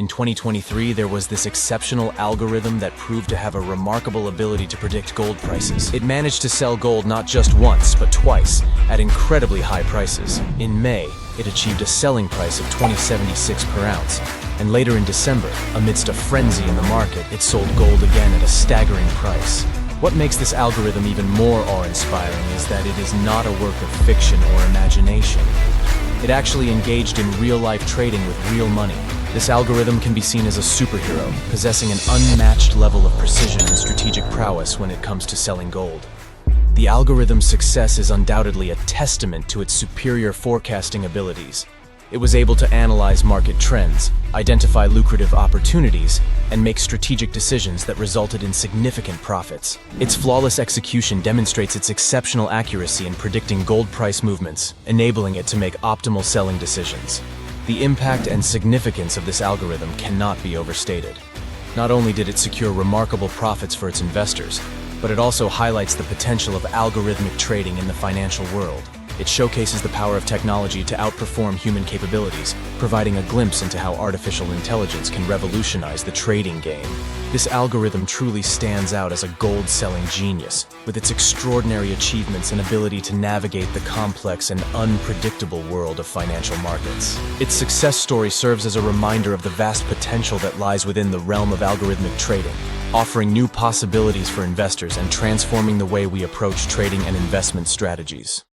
In 2023, there was this exceptional algorithm that proved to have a remarkable ability to predict gold prices. It managed to sell gold not just once, but twice, at incredibly high prices. In May, it achieved a selling price of $20.76 per ounce, and later in December, amidst a frenzy in the market, it sold gold again at a staggering price. What makes this algorithm even more awe-inspiring is that it is not a work of fiction or imagination. It actually engaged in real-life trading with real money. This algorithm can be seen as a superhero, possessing an unmatched level of precision and strategic prowess when it comes to selling gold. The algorithm's success is undoubtedly a testament to its superior forecasting abilities. It was able to analyze market trends, identify lucrative opportunities, and make strategic decisions that resulted in significant profits. Its flawless execution demonstrates its exceptional accuracy in predicting gold price movements, enabling it to make optimal selling decisions. The impact and significance of this algorithm cannot be overstated. Not only did it secure remarkable profits for its investors, but it also highlights the potential of algorithmic trading in the financial world. It showcases the power of technology to outperform human capabilities, providing a glimpse into how artificial intelligence can revolutionize the trading game. This algorithm truly stands out as a gold-selling genius, with its extraordinary achievements and ability to navigate the complex and unpredictable world of financial markets. Its success story serves as a reminder of the vast potential that lies within the realm of algorithmic trading, offering new possibilities for investors and transforming the way we approach trading and investment strategies.